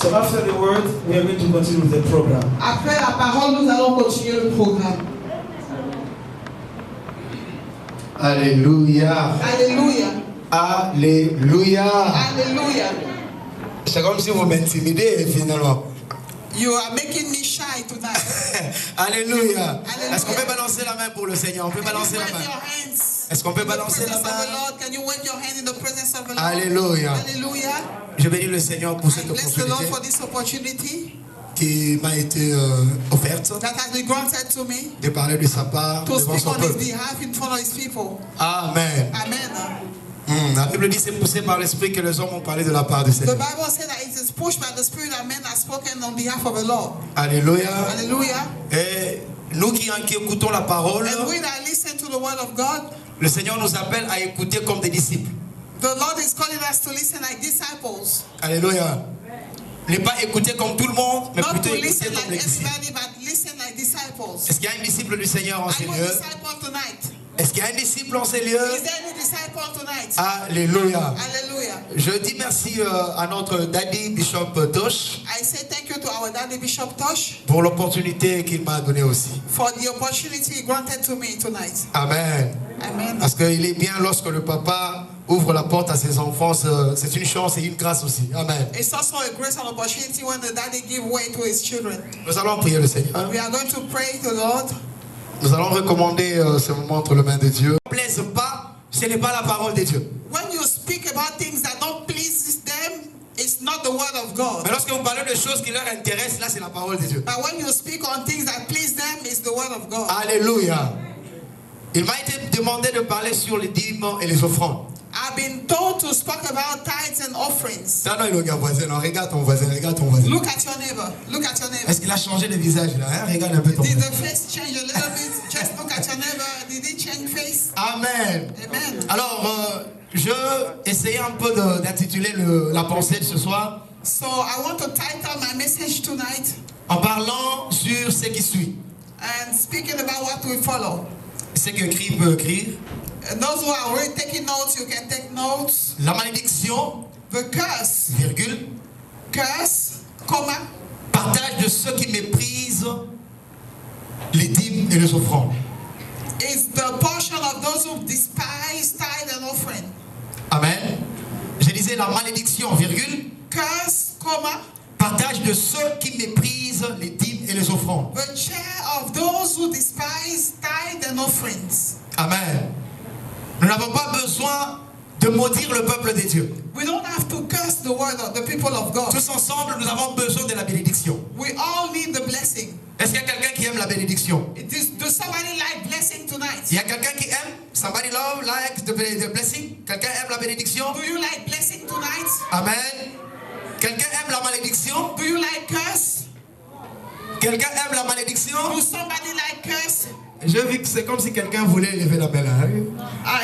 So after the word, we are going to continue with the program. Après la parole, nous allons continuer le programme. Alléluia. Alléluia. Alléluia. Alléluia. C'est comme si vous m'intimidez finalement. You are making me shy tonight. Alléluia. Alléluia. Est-ce qu'on peut balancer la main pour le Seigneur? On peut balancer la main. Est-ce qu'on peut balancer la main? Can you wave your hand in the presence of the Lord? Alléluia. Alléluia. Je bénis le Seigneur pour cette Bless the Lord opportunité for this opportunity qui m'a été offerte that has been granted to me de parler de sa part to devant speak son on his peuple. behalf in front of his people. Amen. Amen. La Bible dit c'est poussé par l'Esprit que les hommes ont parlé de la part du The Seigneur. Bible said that it is pushed by the Spirit that men have spoken on behalf of the Lord. Alléluia. Hallelujah. Et nous qui écoutons la parole, And we that listen to the word of God, le Seigneur nous appelle à écouter comme des disciples. the Lord is calling us to listen like disciples. Alléluia. Ne pas écouter comme tout le monde, mais Not plutôt to écouter listen comme like des disciples. everybody, but listen like disciples. Est-ce qu'il y a un disciple du Seigneur en Are ces you a lieux? disciple tonight? Est-ce qu'il y a un disciple en ces lieux? Is there any disciple tonight? Alléluia. Hallelujah. Je dis merci à notre daddy Bishop Tosh I say thank you to our daddy Bishop Tosh pour l'opportunité qu'il m'a donnée aussi. for the opportunity granted to me tonight. Amen. Amen. Parce qu'il est bien lorsque le papa ouvre la porte à ses enfants, c'est une chance et une grâce aussi. Amen. It's also a grace and opportunity when the daddy give way to his children. Nous allons prier le Seigneur. We are going to pray to the Lord. Nous allons recommander ce moment entre les mains de Dieu. Ne plaise pas, ce n'est pas la parole de Dieu. When you speak about things that don't please them, it's not the word of God. Mais lorsque vous parlez de choses qui leur intéressent, là c'est la parole de Dieu. But when you speak on things that please them, it's the word of God. Alléluia. Il m'a été demandé de parler sur les dîmes et les offrandes. I've been told to speak about tithes and offerings. Non, il regarde voisin, non, regarde ton voisin, regarde ton voisin. Look at your neighbor. Look at your neighbor. Est-ce qu'il a changé de visage là, hein? Regarde un peu ton Did voisin. the face change a little bit? Just look at your neighbor. Did it change face? Amen. Amen. Alors, je essayais un peu d'intituler la pensée de ce soir So I want to title my message tonight en parlant sur ce qui suit. and speaking about what we follow. Ce que écrit peut écrire. And those who are already taking notes, you can take notes. La malédiction, The curse, virgule, comma, partage de ceux qui méprisent les dîmes et les offrandes. is the portion of those who despise tithe and offering. Amen. Je disais la malédiction, virgule, Curse, comma, partage de ceux qui méprisent les dîmes et les offrandes. the chair of those who despise tithe and offerings. Amen. Nous n'avons pas besoin de maudire le peuple de Dieu. We don't have to curse the word of the people of God. Tous ensemble, nous avons besoin de la bénédiction. We all need the blessing. Est-ce qu'il y a quelqu'un qui aime la bénédiction? Does somebody like blessing tonight? Il y a quelqu'un qui aime? Somebody love, like the blessing? Quelqu'un aime la bénédiction? Do you like blessing tonight? Amen. Quelqu'un aime la malédiction? Do you like curse? Quelqu'un aime la malédiction? Do somebody like curse? J'ai vu que c'est comme si quelqu'un voulait lever la main là.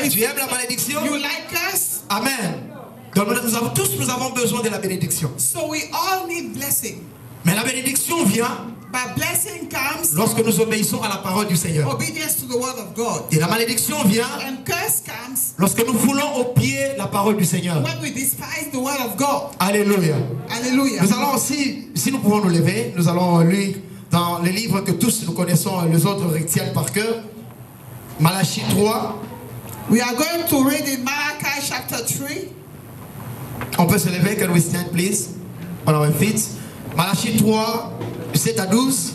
If Tu aimes la malédiction? you like curse? Amen. Donc nous avons besoin de la bénédiction. So we all need blessing. Mais la bénédiction vient But blessing comes lorsque nous obéissons à la parole du Seigneur. obedience to the word of God. Et la malédiction vient And curse comes lorsque nous voulons au pied la parole du Seigneur. when we despise the word of God. Alléluia. Hallelujah. Nous allons aussi, si nous pouvons nous lever, nous allons lire dans les livres que tous nous connaissons, les autres retiennent par cœur. Malachie 3. We are going to read in Malachi chapter 3. On peut se lever, can we stand please? On our feet. Malachie 3, 7 à 12.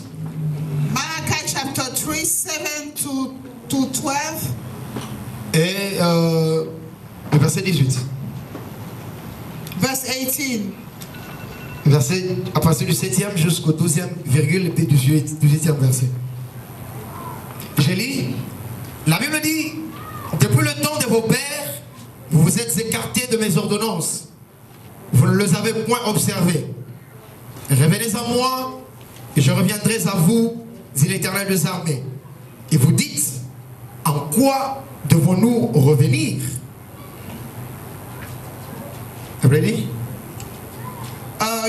Malachi chapter 3, 7 to 12. Et le verset 18. Verse 18. Verset, à partir du 7e jusqu'au 12e virgule et puis du 18e verset. Je lis. La Bible dit, depuis le temps de vos pères, vous vous êtes écartés de mes ordonnances. Vous ne les avez point observées. Revenez à moi, et je reviendrai à vous, dit l'Éternel des armées. Et vous dites, en quoi devons-nous revenir? Ready?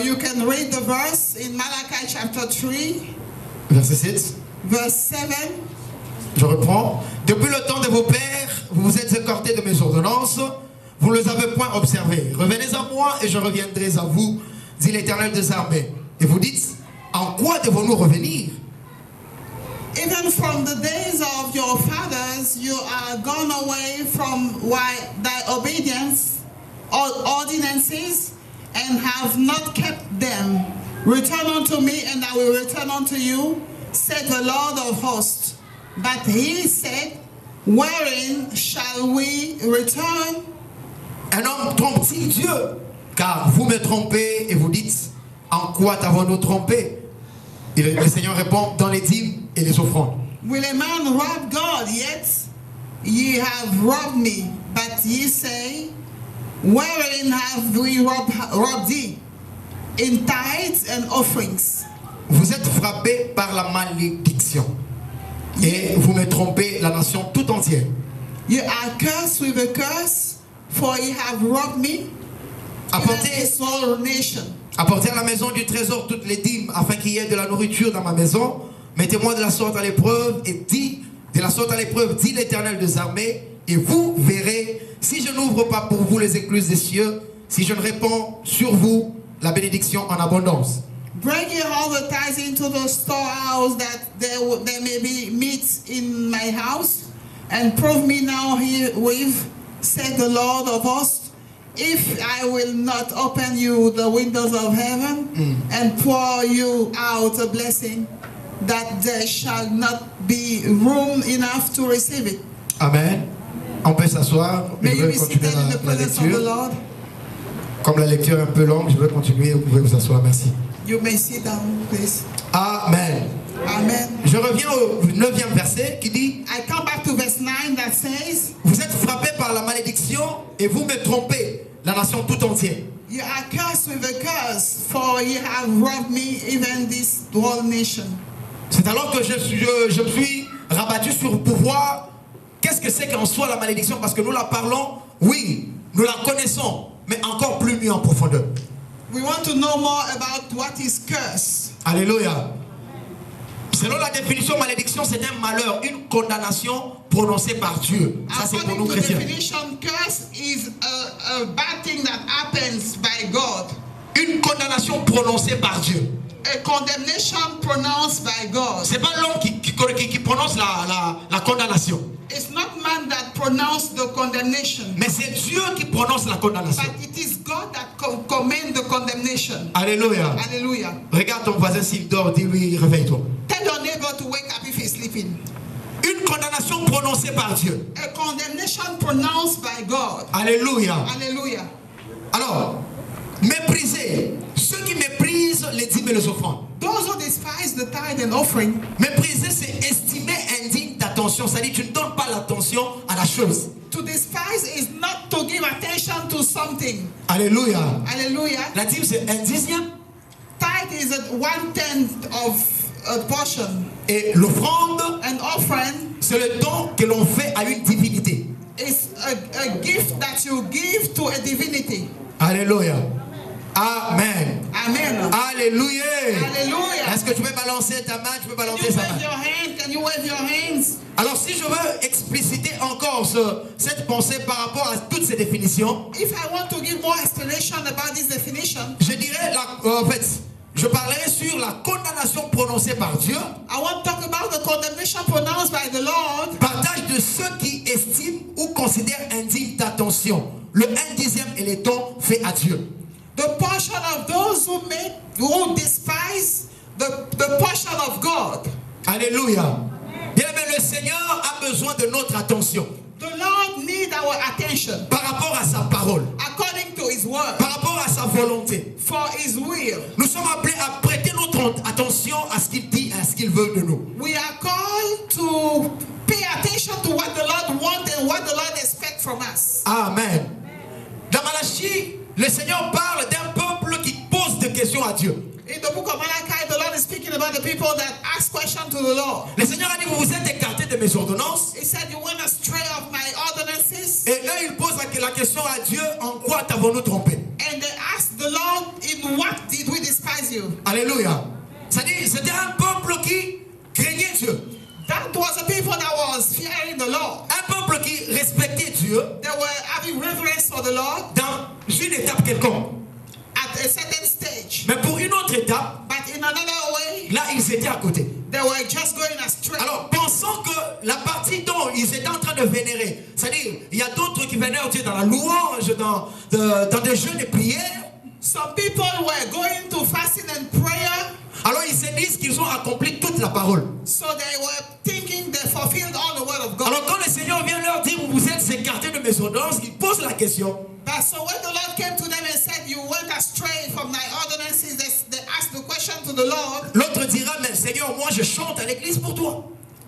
You can read the verse in Malachi chapter 3, Verset 7. verse 7. Je reprends. Depuis le temps de vos pères, vous vous êtes écartés de mes ordonnances, vous ne les avez point observées. Revenez à moi et je reviendrai à vous, dit l'Éternel des armées. Et vous dites, en quoi devons-nous revenir? Even from the days of your fathers, you are gone away from thy obedience, ordinances, and have not kept them. Return unto me, and I will return unto you, said the Lord of hosts. But he said, wherein shall we return? Un homme trompe-t-il Dieu? Car vous me trompez et vous dites, en quoi t'avons-nous trompé? Et le Seigneur répond, dans les dîmes et les offrandes. Will a man rob God? Yet ye have robbed me. But ye say, wherein have we robbed thee? In tithes and offerings. Vous êtes frappés par la malédiction. Et vous me trompez, la nation tout entière. You are cursed with a curse, for ye have robbed me. This whole nation. Apportez à la maison du trésor toutes les dîmes, afin qu'il y ait de la nourriture dans ma maison. Mettez-moi de la sorte à l'épreuve, et dit, de la sorte à l'épreuve, dit l'Éternel des armées, et vous verrez, si je n'ouvre pas pour vous les écluses des cieux, si je ne répands sur vous la bénédiction en abondance. Bring ye all the tithes into the storehouse, that there may be meat in my house, and prove me now herewith, said the Lord of hosts, if I will not open you the windows of heaven and pour you out a blessing, that there shall not be room enough to receive it. Amen. On peut s'asseoir. Je May you vais be continuer seated in the la presence of the lecture. Lord. Comme la lecture est un peu longue, je vais continuer. Vous pouvez vous asseoir. Merci. You may sit down, please. Amen. Amen. Je reviens au 9e verset qui dit, I come back to verse 9 that says, vous êtes frappés par la malédiction et vous me trompez, la nation tout entière. you are cursed with a curse, for ye have robbed me, even this whole nation. C'est alors que je me suis rabattu sur pour voir qu'est-ce que c'est qu'en soi la malédiction, parce que nous la parlons, oui, nous la connaissons, mais encore plus mieux en profondeur. We want to know more about what is curse. Alléluia. Selon la définition, malédiction, c'est un malheur, une condamnation prononcée par Dieu. Ça, c'est pour nous According to chrétiens. definition, curse is a bad thing that happens by God. Une condamnation prononcée par Dieu. A condemnation pronounced by God. C'est pas l'homme qui prononce la condamnation. It's not man that pronounced the condemnation, Mais c'est Dieu qui prononce la condamnation. but it is God that commands the condemnation. Alléluia. Hallelujah. Regarde ton voisin s'il dort, dis-lui, réveille-toi. Tell your neighbor to wake up if he's sleeping. Une condamnation prononcée par Dieu. A condemnation pronounced by God. Alléluia. Hallelujah. Alors, méprisez. Ceux qui méprisent les dîmes et les offrandes. Those who despise the tithe and offering. Mépriser, c'est estimer indigne d'attention. C'est-à-dire tu ne donnes pas l'attention à la chose. To despise is not to give attention to something. Alléluia. Hallelujah. La dîme, c'est un dixième. Tithe is 1/10 of a portion. Et l'offrande, An offering c'est le don que l'on fait à une divinité. is a gift that you give to a divinity. Alléluia. Amen. Amen. Alléluia. Hallelujah. Est-ce que tu peux balancer ta main? Tu peux Can balancer you sa wave main. your hand? Can you wave your hands? Alors si je veux expliciter encore cette pensée par rapport à toutes ces définitions, If I want to give more explanation about this definition, je dirais, en fait, je parlerai sur la condamnation prononcée par Dieu, I want to talk about the condemnation pronounced by the Lord. partage de ceux qui estiment ou considèrent indigne d'attention le 1/10 et les dons faits à Dieu. The portion of those who despise the portion of God. Alléluia. Bien aimé, le Seigneur a besoin de notre attention The Lord needs our attention par rapport à sa parole, according to His word, par rapport à sa volonté. for His will. Nous sommes appelés à prêter notre attention à ce qu'il dit, à ce qu'il veut de nous. We are called to pay attention to what the Lord wants and what the Lord expects from us. Amen. Dans Malachie, le Seigneur parle d'un peuple qui pose des questions à Dieu. In the book of Malachi, the Lord is speaking about the people that ask questions to the Lord. Le Seigneur a dit, vous vous êtes écartés de mes ordonnances. He said, you went astray of my ordinances. Et là, il pose la question à Dieu, en quoi t'avons-nous trompé? And they asked the Lord, in what did we despise you? Alléluia. C'est-à-dire, c'était un peuple qui craignait Dieu. That was a people that was fearing the Lord. Un peuple qui respectait Dieu They were having reverence for the Lord dans une étape quelconque. at a certain stage. étaient à côté. They were just going astray. Alors, pensant que la partie dont ils étaient en train de vénérer, c'est-à-dire, il y a d'autres qui vénèrent Dieu dans la louange, dans des jeûnes et prières. Some people were going to fasting and prayer. Alors, ils se disent qu'ils ont accompli toute la parole. So they were thinking they fulfilled all the word of God. Alors, quand le Seigneur vient leur dire, vous vous êtes écartés de mes ordonnances, ils posent la question. But so when the Lord came to them and said, you went astray from thy ordinances, they asked the question to the Lord. L'autre dira, mais Seigneur, moi je chante à l'église pour toi.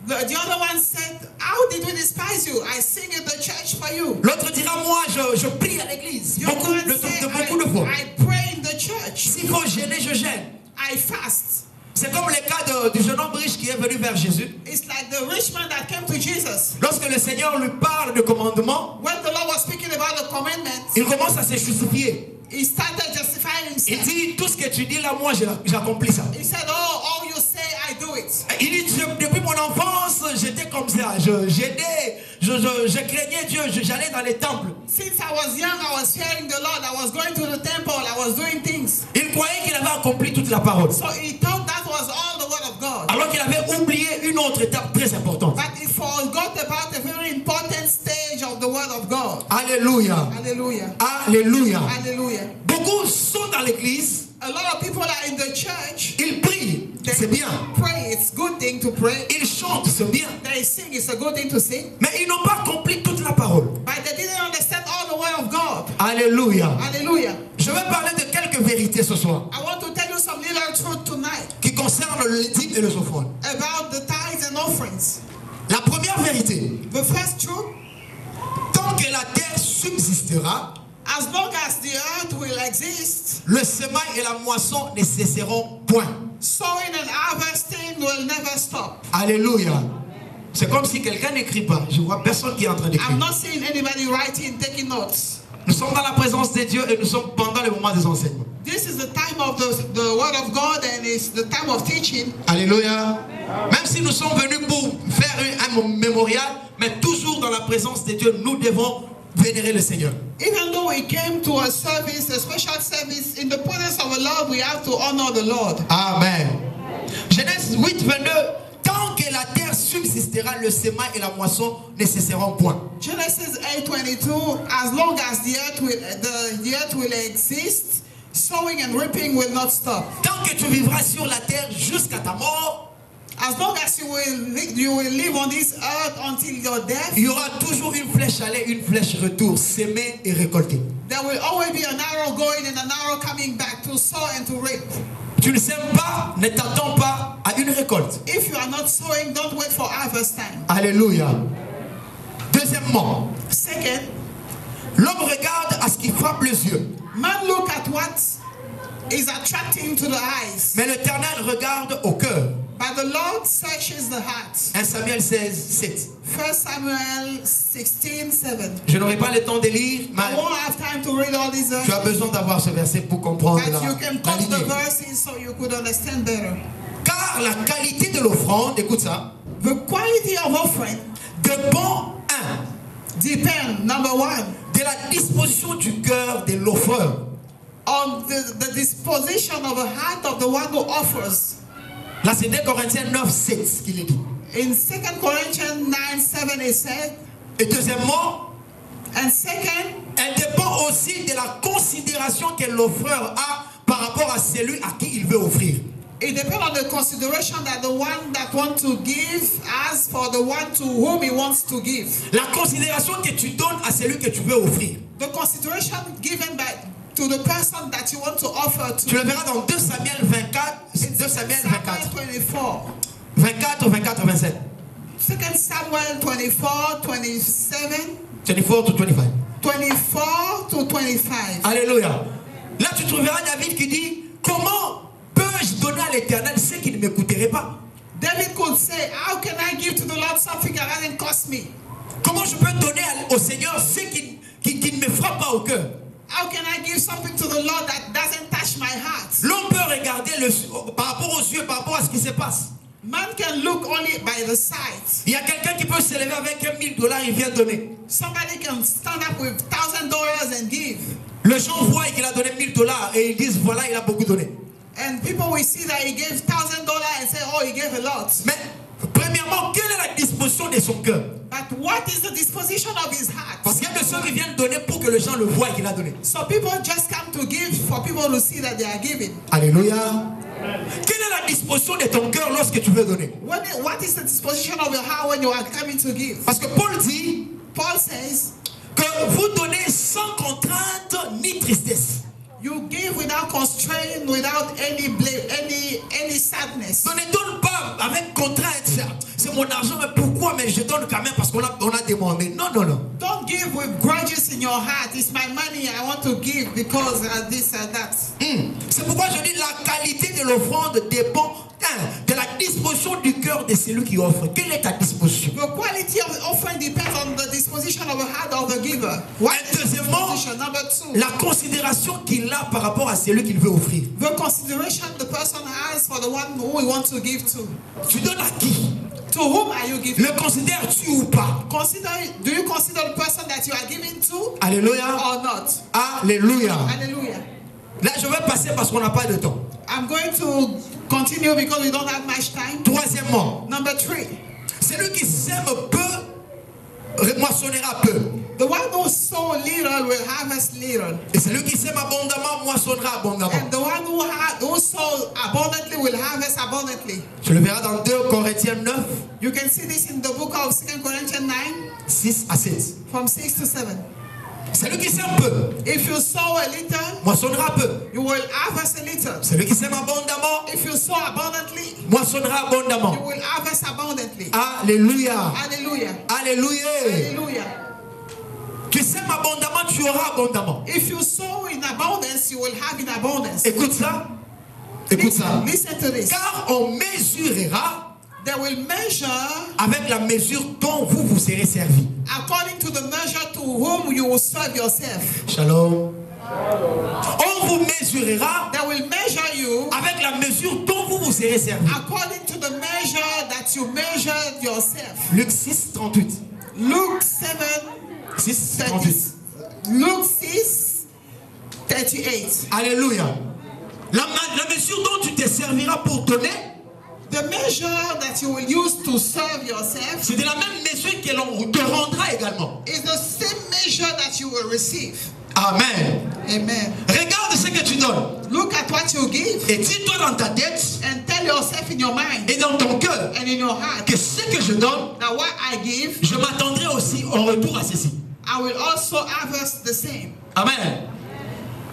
The other one said, how did we despise you? I sing in the church for you. L'autre dira, moi je prie à l'église. The Beaucoup other one de said, beaucoup de fois. I pray in the church. S'il faut gêner, je gêne. I fast. C'est comme le cas du jeune homme riche qui est venu vers Jésus. It's like the rich man that came to Jesus. Lorsque le Seigneur lui parle de commandement, When the Lord was speaking about the commandments, il commence à se justifier. he started justifying Il himself. dit, tout ce que tu dis là, moi j'accomplis ça. He said, oh, all you say, I do it. Il dit, depuis mon enfance, j'étais comme ça. J'aidais, je craignais Dieu, j'allais dans les temples. Since I was young, I was fearing the Lord. I was going to the temple. I was doing things. Il croyait qu'il avait accompli toute la parole. So he thought that was all the word of God. Alors qu'il avait oublié une autre étape très importante. But he forgot about a very important stage of the word of God. Alléluia. Hallelujah. Alléluia. Hallelujah. Beaucoup sont dans l'église, A lot of people are in the church. ils prient, They c'est bien. pray. It's a good thing to pray. Ils chantent, c'est bien. They sing. It's a good thing to sing. Mais ils n'ont pas accompli toute la parole. But they didn't understand all the word of God. Alléluia. Hallelujah. Je vais parler de quelques vérités ce soir I want to tell you some little truth tonight qui concernent les dîmes et les offrandes. about the tithes and offerings. La première vérité, The first truth, tant que la terre subsistera, as long as the earth will exist, le semail et la moisson ne cesseront point. sowing and harvesting will never stop. Alléluia. C'est comme si quelqu'un n'écrit pas. Je vois personne qui est en train d'écrire. I'm not seeing anybody writing, taking notes. Nous sommes dans la présence de Dieu et nous sommes pendant le moment des enseignements. This is the time of the word of God and it's the time of teaching. Alléluia. Même si nous sommes venus pour faire un mémorial, mais toujours dans la présence de Dieu, nous devons vénérer le Seigneur. Even though we came to a service, a special service, in the presence of the Lord, we have to honor the Lord. Amen. Genèse 8, 22. Tant que la terre subsistera, le semail et la moisson ne cesseront point. Genesis 8:22, as long as the earth will exist, sowing and reaping will not stop. Tant que tu vivras sur la terre jusqu'à ta mort, As long as you will live on this earth until your death, il y aura toujours une flèche aller, une flèche retour, s'aimer et récolter. there will always be an arrow going and an arrow coming back to sow and to reap. Tu ne sèmes pas, ne t'attends pas à une récolte. If you are not sowing, don't wait for harvest time. Alléluia. Deuxièmement, Second, l'homme regarde à ce qui frappe les yeux, man look at what is attracting to the eyes, mais l'Éternel regarde au cœur. but the Lord searches the heart. 1 Samuel 16, 7. 1 Samuel 16:7. Je n'aurai pas le temps de lire, mais I won't have time to read all these tu as verses, besoin d'avoir ce verset pour comprendre but you can la cut the lignée. verses so you could understand better. Car la qualité de l'offrande, écoute ça, The quality of offering dépend, depend, number one, de la disposition du cœur de l'offreur. on the disposition of the heart of the one who offers. Là, c'est 2 Corinthiens 9, 7 qu'il est dit. In 2 Corinthians 9:7 it said, Et deuxièmement, and second, elle dépend aussi de la considération que l'offreur a par rapport à celui à qui il veut offrir. it depends on the consideration that the one that wants to give has for the one to whom he wants to give. La considération que tu donnes à celui que tu veux offrir. The consideration given to the person that you want to offer to. Tu le verras dans 2 Samuel 24, 2 Samuel 24, 24. 24 ou 24 27. 2 Samuel 24, 27, 24 to 25. 24 to 25. Alléluia. Là, tu trouveras David qui dit, comment peux-je donner à l'Éternel ce qui ne m'écouterait pas? David could say, how can I give to the Lord something that doesn't cost me? Comment je peux donner au Seigneur ce qui ne me frappe pas au cœur? How can I give something to the Lord that doesn't touch my heart? L'homme peut regarder par rapport aux yeux, par rapport à ce qui se passe. Man can look only by the sight. Il y a quelqu'un qui peut se lever avec $1000, il vient donner. Somebody can stand up with $1,000 and give. Les gens voient qu'il a donné $1000 et ils disent voilà, il a beaucoup donné. And people will see that he gave $1,000 and say, oh, he gave a lot. Mais premièrement, quelle est la disposition de son cœur? But what is the disposition of his heart? Parce qu'il y a des ceux qui viennent donner pour que les gens le voient qu'il a donné. So people just come to give for people to see that they are giving. Alléluia. Quelle est la disposition de ton cœur lorsque tu veux donner? What is the disposition of your heart when you are coming to give? Parce que Paul dit Paul says, que vous donnez sans contrainte ni tristesse. you give without constraint, without any blame, any sadness. On ne donne pas avec contrainte. C'est mon argent, mais pourquoi? Mais je donne quand même parce qu'on a demandé. Non, non, non. Don't give with grudges in your heart. It's my money, I want to give because this or that. C'est pourquoi je dis la qualité de l'offrande dépend de la disposition du cœur de celui qui offre. Quelle est ta disposition? The quality of the offering depends on the disposition of the heart of the giver. Et deuxièmement, Disposition. Number two, la considération qu'il a par rapport à celui qu'il veut offrir. the consideration the person has for the one who he wants to give to. Tu donnes à qui? To whom are you giving? Le considères-tu ou pas? Do you consider the person that you are giving to Alléluia. or not? Alléluia. Hallelujah. Là, je vais passer parce qu'on n'a pas de temps. I'm going to continue because we don't have much time. Troisièmement, Number three, celui qui sème peu, moissonnera peu. the one who sow little will harvest little. Et celui qui sème abondamment, moissonnera abondamment. And the one who sow abundantly will harvest abundantly. Tu le verras dans 2 Corinthiens 9, You can see this in the book of 2 Corinthians 9, 6 à 7. from 6 to 7. Celui qui sème peu, If you sow a little, moissonnera peu. you will harvest a little. Celui qui sème abondamment, If you sow abundantly, moissonnera you abondamment. will harvest abundantly. Alléluia. Hallelujah. Alléluia. Hallelujah. Tu sèmes abondamment, tu auras abondamment. If you sow in abundance, you will have in abundance. Écoute ça. Écoute ça. Listen to this. Car on mesurera They will measure avec la mesure dont vous serez servi. according to the measure to whom you will serve yourself. Shalom. On vous mesurera They will measure you avec la mesure dont vous serez servi. according to the measure that you measured yourself. Luc 6, 38. Luke 7, 6, 30, 38. Luke 6, 38. Alléluia. La mesure dont tu te serviras pour donner, The measure that you will use to serve yourself c'est de la même mesure que l'on te rendra également. is the same measure that you will receive. Amen. Amen. Regarde ce que tu donnes. Look at what you give Et dis-toi dans ta tête and tell yourself in your mind et dans ton cœur and in your heart que ce que je donne, that what I give, je m'attendrai aussi en retour à ceci. I will also harvest the same. Amen.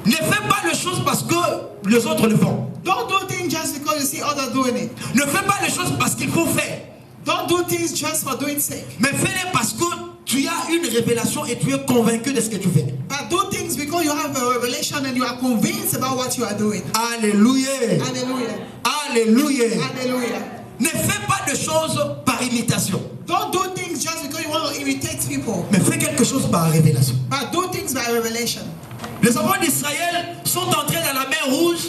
Ne fais pas les choses parce que les autres le font. Don't do things just because you see others doing it. Ne fais pas les choses parce qu'il faut faire. Don't do things just for doing sake. Mais fais-les parce que tu as une révélation et tu es convaincu de ce que tu fais. But do things because you have a revelation and you are convinced about what you are doing. Alléluia. Hallelujah. Alléluia. Hallelujah. Ne fais pas de choses par imitation. Don't do things just because you want to imitate people. Mais fais quelque chose par révélation. But do things by revelation. Les enfants d'Israël sont entrés dans la mer Rouge.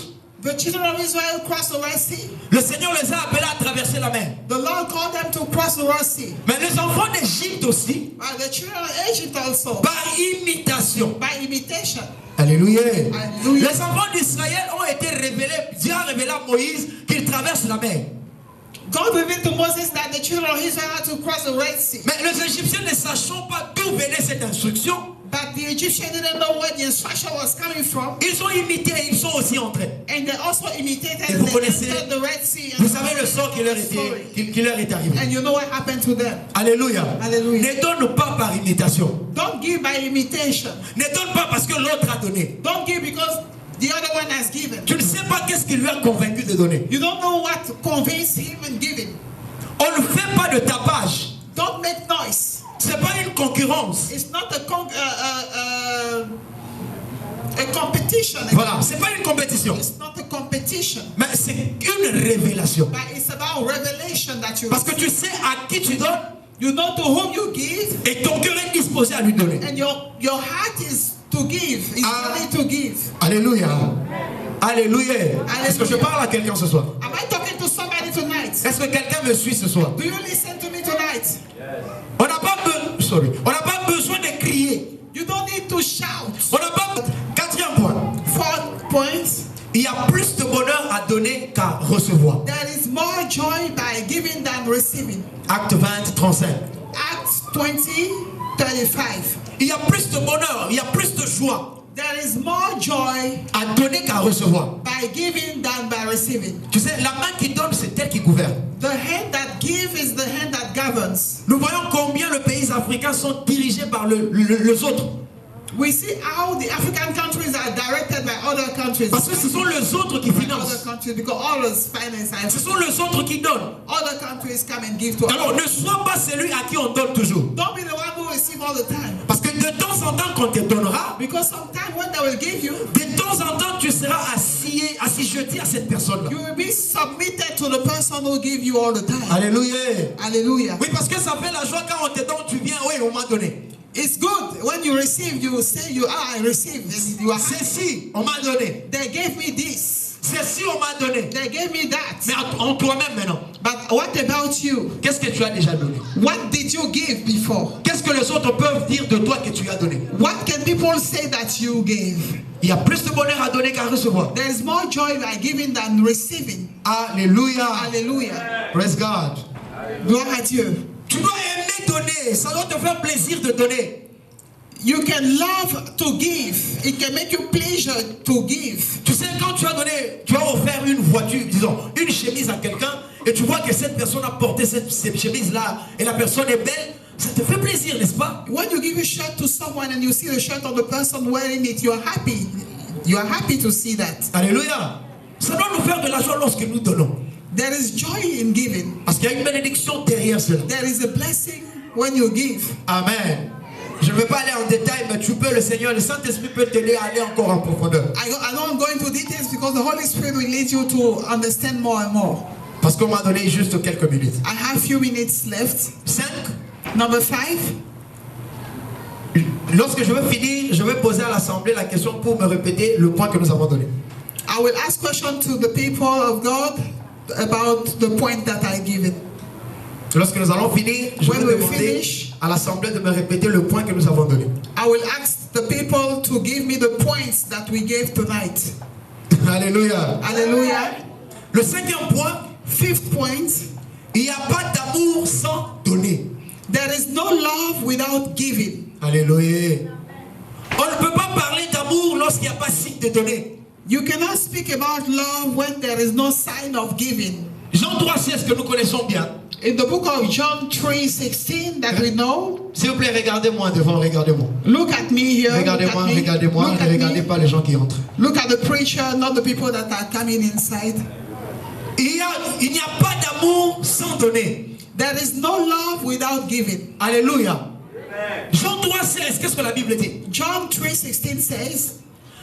The children of Israel crossed the Red Sea. Le Seigneur les a appelés à traverser la mer. The Lord called them to cross the Red Sea. Mais les enfants d'Égypte aussi, But the children of Egypt also, par imitation. by imitation. Alléluia. Alléluia. Les enfants d'Israël ont été révélés. Dieu a révélé à Moïse qu'il traverse la mer. God revealed to Moses that the children of Israel had to cross the Red Sea. Mais les Égyptiens ne sachant pas d'où venait cette instruction, But the Egyptians didn't know where the instruction was coming from. ils ont imité et ils sont aussi entrés. And they also imitated Et vous and they connaissez, entered the Red Sea. vous savez le sort qui leur est arrivé. And you know what happened to them. Alléluia. Alléluia. Ne donne pas par imitation. Don't give by imitation. Ne donne pas parce que l'autre a donné. Don't give because the other one has given. Tu ne sais pas qu'est-ce qui lui a convaincu de donner. You don't know what convinced him in giving. On ne fait pas de tapage. Don't make noise. Ce n'est pas une concurrence. It's not a competition. Voilà, ce n'est pas une compétition. It's not a competition. Mais c'est une révélation. But it's about revelation that you Parce que tu sais à qui tu donnes You know to whom you give, et ton cœur est disposé à lui donner. and your heart is to give. Is ready to give. Alléluia. Alléluia. Est-ce que je parle à quelqu'un ce soir? Am I talking to somebody tonight? Est-ce que quelqu'un me suit ce soir? Do you listen to me tonight? On n'a pas besoin de crier. You don't need to shout. On n'a pas. Quatrième point. 4 points. Il y a plus de bonheur à donner qu'à recevoir. There is more joy by giving than receiving. Acte 20, 35. Acts 20:35. Il y a plus de bonheur, il y a plus de joie There is more joy à donner qu'à recevoir. by giving than by receiving. Tu sais, la main qui donne, c'est elle qui gouverne. The hand that gives is the hand that governs. Nous voyons combien les pays africains sont dirigés par les autres. We see how the African countries are directed by other countries. Parce que ce sont les autres qui Other financent. countries, because others finance Ce and sont les autres qui donnent. other countries come and give to us. Alors ne sois pas celui à qui on donne toujours. Don't be the one who receive all the time. Parce que de temps en temps, quand tu donneras, Because sometimes when they will give you, de temps en temps, tu seras assujetti à cette personne-là. you will be submitted to the person who give you all the time. Alléluia. Hallelujah. Oui, parce que ça fait la joie quand on te donne, tu viens, oui, on m'a donné. It's good when you receive, you say I received, and you are happy. Ceci, on m'a donné. They gave me this. Ceci, on m'a donné. They gave me that. Mais en toi-même maintenant, But what about you? qu'est-ce que tu as déjà donné? What did you give before? Qu'est-ce que les autres peuvent dire de toi que tu as donné? What can people say that you gave? Il y a plus de bonheur à donner qu'à recevoir. There is more joy by giving than receiving. Alléluia. Hallelujah. Praise God. Gloire à Dieu. Tu dois aimer donner. Ça doit te faire plaisir de donner. You can love to give. It can make you pleasure to give. Tu sais, quand tu as donné, tu as offert une voiture, disons, une chemise à quelqu'un, et tu vois que cette personne a porté cette chemise-là, et la personne est belle, ça te fait plaisir, n'est-ce pas? When you give a shirt to someone and you see the shirt of the person wearing it, you are happy. You are happy to see that. Alléluia. Ça doit nous faire de la joie lorsque nous donnons. There is joy in giving. Parce qu'il y a une bénédiction derrière cela. There is a blessing when you give. Amen. Je ne vais pas aller en détail, mais tu peux, le Seigneur, le Saint-Esprit peut t'aider à aller encore en profondeur. I don't go into details because the Holy Spirit will lead you to understand more and more. Parce qu'on m'a donné juste quelques minutes. I have few minutes left. 5. Number 5. Lorsque je veux finir, je vais poser à l'Assemblée la question pour me répéter le point que nous avons donné. I will ask question to the people of God about the point that I given. Lorsque nous allons finir, je When vais we demander finish, à l'Assemblée de me répéter le point que nous avons donné. I will ask the people to give me the points that we gave tonight. Alléluia. Hallelujah. Le 5e point, 5th point. il n'y a pas d'amour sans donner. There is no love without giving. Alléluia. On ne peut pas parler d'amour lorsqu'il n'y a pas signe de donner. You cannot speak about love when there is no sign of giving. Jean 3,16 que nous connaissons bien. In the book of John 3:16 that we know, S'il vous plaît, regardez-moi devant, regardez-moi. look at me here. Regardez-moi, look at me, regardez-moi, look ne at regardez me. pas les gens qui entrent. Look at the preacher, not the people that are coming inside. Il n'y a pas d'amour sans donner. There is no love without giving. Alléluia. Jean 3,16, qu'est-ce que la Bible dit? John 3:16 says,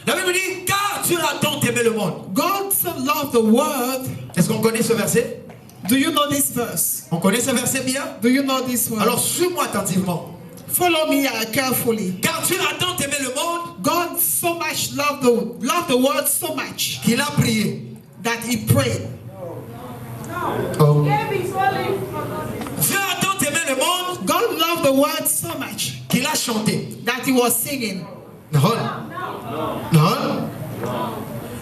La Bible dit, car Dieu a tant aimé le monde. God so loved the world. Est-ce qu'on connaît ce verset? Do you know this verse? On connaît ce verset bien? Do you know this one? Alors suis-moi attentivement. Follow me carefully. Car Dieu a tant aimé le monde God so much loved the world so much qu'il a prié. that he prayed. Oh. Dieu a tant aimé le monde. God loved the world so much Qu'il a chanté. that he was singing. Non. Non.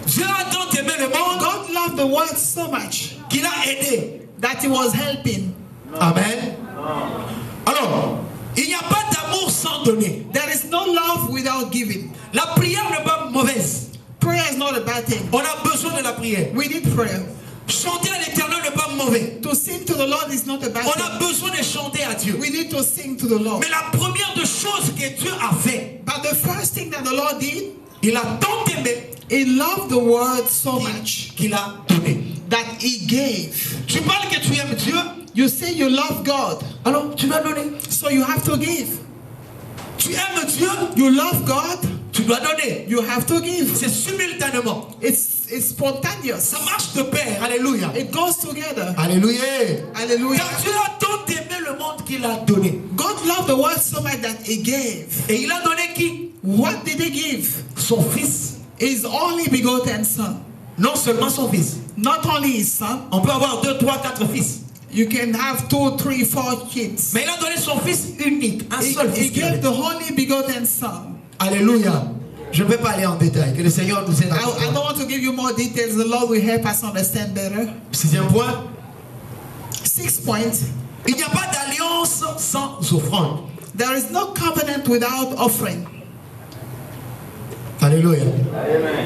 Dieu a tant aimé le monde God loved the world so much qu'il a aidé. that he was helping. Amen. Alors, il n'y a pas d'amour sans donner. There is no love without giving. La prière n'est pas mauvaise. Prayer is not a bad thing. On a besoin de la prière. We need prayer. Chanter à l'Éternel n'est pas mauvais. To sing to the Lord is not a bad On a thing. besoin de chanter à Dieu. We need to sing to the Lord. Mais la première des choses que Dieu a fait, But the first thing that the Lord did, il a tant aimé he loved the world so much qu'il a donné. that he gave. Tu parles que tu aimes Dieu, You say you love God, alors tu dois donner. so you have to give. Tu aimes Dieu, You love God, tu dois donner. you have to give. C'est simultanément. It's spontaneous. Ça marche de pair. Alléluia. It goes together. Alléluia. Hallelujah. Car Dieu a tant aimé le monde qu'il a donné. God loved the world so much that he gave. Et il a donné qui? What did he give? Son fils. His only begotten son. Non seulement son fils. Not only his son. On peut avoir 2, 3, 4 fils. You can have 2, 3, 4 kids. Mais il a donné son fils unique. Un seul He fils. qu'il a gave donné. the only begotten son. Alléluia. Je ne vais pas aller en détail. Que le Seigneur nous aide à I don't comprendre. want to give you more details. The Lord will help us understand better. 6e point. 6 points. Il n'y a pas d'alliance sans offrande. There is no covenant without offering. Alléluia.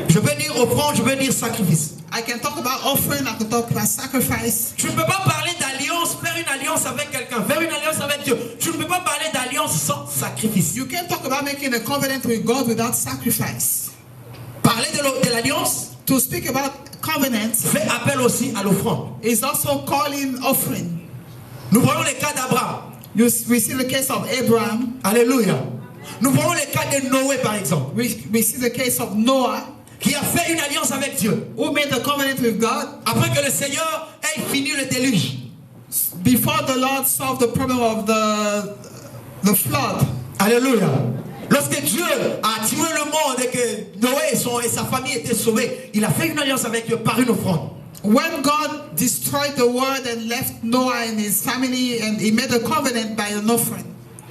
Je vais dire offrande, je vais dire sacrifice. I can talk about offering, I can talk about sacrifice. Tu ne peux pas parler d'alliance, faire une alliance avec quelqu'un, faire une alliance avec Dieu. Tu ne peux pas parler d'alliance sans sacrifice. You can't talk about making a covenant with God without sacrifice. Parler de l'alliance To speak about covenants fait appel aussi à l'offrande. is also calling offering. Nous voyons le cas d'Abraham. We see the case of Abraham. Alléluia. Nous voyons le cas de Noé par exemple, We see the case of Noah, qui a fait une alliance avec Dieu. who made a covenant with God Après que le Seigneur ait fini le déluge. before the Lord solved the problem of the flood. Alléluia. Lorsque Dieu a tué le monde et que Noé et sa famille étaient sauvés, il a fait une alliance avec Dieu par une offrande. When God destroyed the world and left Noah and his family, and he made a covenant by an offering.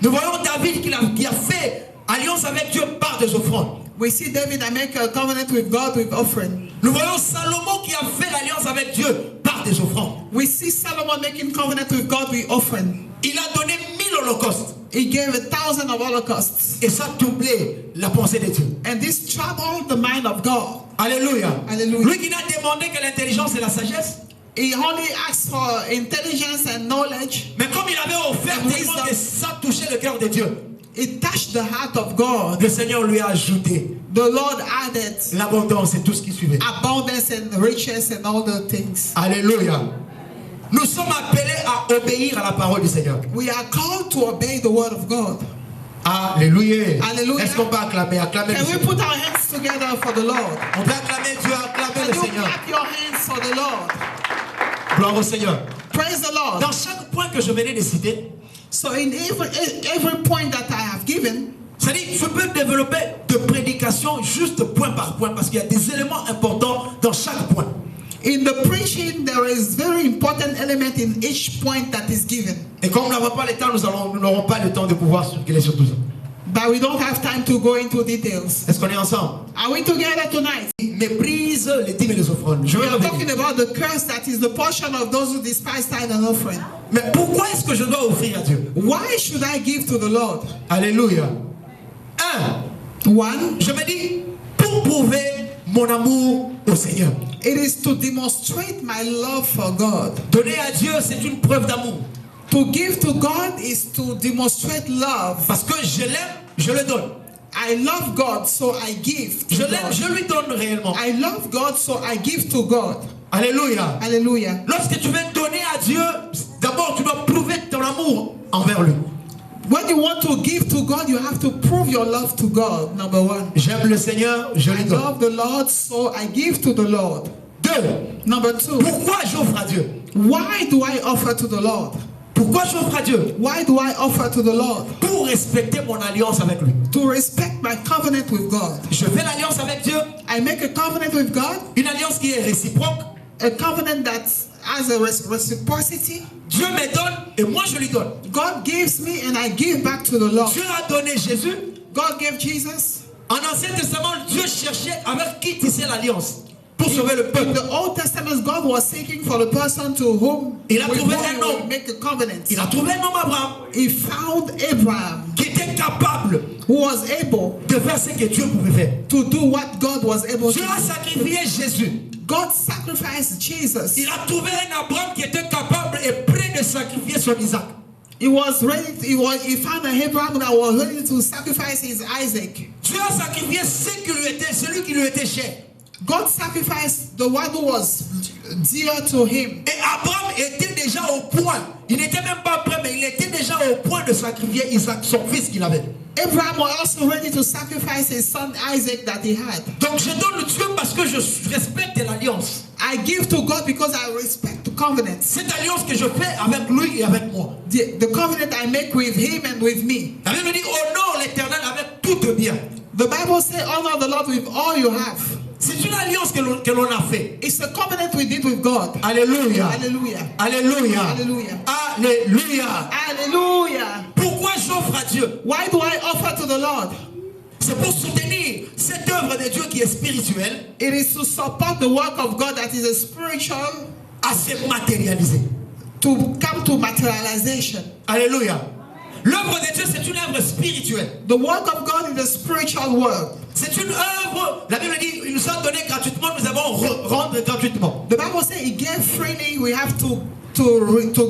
Nous voyons David qui a fait alliance avec Dieu par des offrandes. We see David make a covenant with God with offering. Nous voyons Salomon qui a fait l'alliance avec Dieu par des offrandes. We see Solomon making covenant with God with offering. Il a donné 1000 holocaustes. He gave 1,000 of holocausts. Et ça a doublé la pensée de Dieu. And this troubled the mind of God. Alléluia. Alléluia. Lui qui n'a demandé que l'intelligence et la sagesse. He only asked for intelligence and knowledge. Mais comme il avait offert And tellement wisdom. que ça touchait le cœur de Dieu, It touched the heart of God. le Seigneur lui a ajouté The Lord added l'abondance et tout ce qui suivait. abundance and riches and all the things. Alléluia. Nous sommes appelés à obéir à la parole du Seigneur. We are called to obey the word of God. Alléluia. Alléluia. Est-ce qu'on peut acclamer, acclamer Can le we Seigneur? put our hands together for the Lord? On peut acclamer Dieu, acclamer Can le you Seigneur. clap your hands for the Lord? Gloire au Seigneur. Praise the Lord. Dans chaque point que je venais de citer, So in every point that I have given, c'est-à-dire je peux développer de prédication juste point par point parce qu'il y a des éléments importants dans chaque point. in the preaching, there is very important element in each point that is given. Et comme nous n'avons pas le temps, nous n'aurons pas le temps de pouvoir circuler sur tout ça. But we don't have time to go into details. Est-ce qu'on est ensemble? Are we together tonight? Méprise les dîmes et les offrandes. Je vais We are revenir. talking about the curse that is the portion of those who despise tithe and offering. Mais pourquoi est-ce que je dois offrir à Dieu? Why should I give to the Lord? Alléluia. One, Je me dis, pour prouver mon amour au Seigneur. it is to demonstrate my love for God. Donner à Dieu, c'est une preuve d'amour. To give to God is to demonstrate love. Parce que je l'aime, je le donne. I love God, so I give to Je l'aime, God. je lui donne réellement. I love God, so I give to God. Alléluia. Hallelujah. Lorsque tu veux donner à Dieu, d'abord tu dois prouver ton amour envers lui. When you want to give to God, you have to prove your love to God, number one. J'aime le Seigneur, je I lui donne. love the Lord, so I give to the Lord. 2. Number two, Pourquoi j'offre à Dieu? why do I offer to the Lord? Pourquoi j'offre à Dieu? Why do I offer to the Lord? Pour respecter mon alliance avec lui. To respect my covenant with God. Je fais l'alliance avec Dieu, I make a covenant with God, une alliance qui est réciproque. a covenant that has a reciprocity. Dieu me donne et moi je lui donne. God gives me and I give back to the Lord. Dieu a donné Jésus. God gave Jesus. En Ancien Testament, Dieu cherchait avec qui tisser l'alliance pour sauver le In peuple. the Old Testament, God was seeking for the person to whom Il a with trouvé whom un he homme. would make a covenant. Il a trouvé un homme Abraham He found Abraham, qui était capable who was able de faire ce que Dieu pouvait faire. to do what God was able to Dieu a do. sacrifié Jésus. God sacrificed Jesus. Il a trouvé un Abraham qui était capable et prêt de sacrifier son Isaac. He found an Abraham that was ready to sacrifice his Isaac. Dieu a sacrifié celui qui lui était cher. God sacrificed the one who was dear to him. Et Abraham était déjà au point. Il n'était même pas prêt, mais il était déjà au point de sacrifier Isaac, son fils qu'il avait. Abraham was also ready to sacrifice his son Isaac that he had. Donc je donne Dieu parce que je respecte l'alliance. I give to God because I respect the covenant. Cette alliance que je fais avec lui et avec moi. The covenant I make with him and with me. La Bible dit honore l'Éternel avec tout bien. The Bible says honor the Lord with all you have. C'est une alliance que l'on a fait. It's a covenant we did with God. Alléluia. Hallelujah. Alléluia. Hallelujah. Alléluia. Hallelujah. Pourquoi j'offre à Dieu? Why do I offer to the Lord? C'est pour soutenir cette l'œuvre de Dieu qui est spirituelle It is to support the work of God that is a spiritual à se matérialiser. to come to materialization. Alléluia. L'œuvre de Dieu, c'est une œuvre spirituelle. The work of God is a spiritual work. C'est une œuvre, la Bible dit, il nous a donné gratuitement, nous avons rendre gratuitement. The Bible says He gave freely, we have to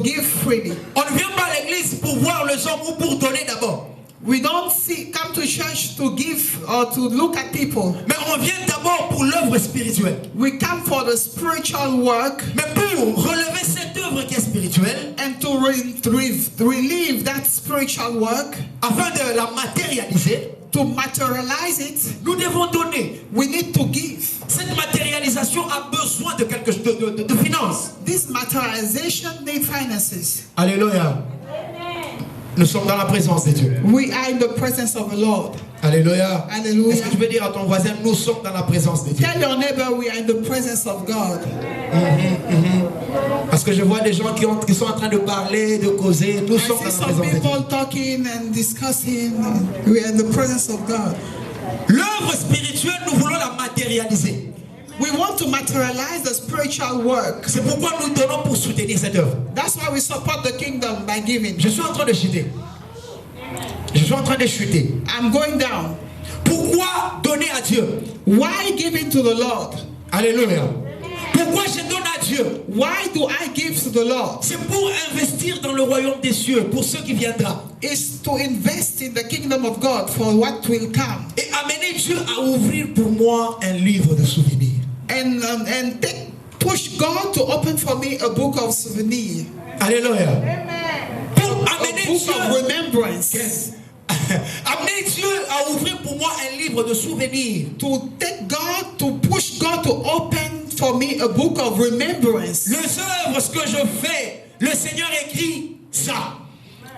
give freely. On ne vient pas à l'église pour voir les hommes ou pour donner d'abord. We don't come to church to give or to look at people. Mais on vient d'abord pour l'œuvre spirituelle. We come for the spiritual work Mais pour relever cette œuvre qui est spirituelle, and to relieve that spiritual work, afin de la matérialiser, to materialize it, nous devons donner. we need to give. Cette matérialisation a besoin de quelque chose de finances. This materialization needs finances. Alléluia. Nous sommes dans la présence de Dieu. We are in the presence of the Lord. Alléluia. Hallelujah. Est-ce que tu peux dire à ton voisin, nous sommes dans la présence de Dieu? Tell your neighbor we are in the presence of God. Parce que je vois des gens qui sont en train de parler, de causer. Nous I sommes see dans la some présence de Dieu. people talking and discussing. We are in the presence of God. L'œuvre spirituelle, nous voulons la matérialiser. We want to materialize the spiritual work. C'est pourquoi nous donnons pour soutenir cette œuvre. That's why we support the kingdom by giving. Je suis en train de chuter. Je suis en train de chuter. I'm going down. Pourquoi donner à Dieu? Why giving to the Lord? Alléluia. Pourquoi je donne à Dieu? Why do I give to the Lord? C'est pour investir dans le royaume des cieux, pour ce qui viendra. It's to invest in the kingdom of God for what will come. Et amener Dieu à ouvrir pour moi un livre de souvenirs. And push God to open for me a book of souvenirs. Alléluia. Pour A amener book Dieu, of remembrance. amener Dieu à ouvrir pour moi un livre de souvenirs. To take God, to push God to open for me a book of remembrance. Les œuvres, ce que je fais, le Seigneur écrit ça.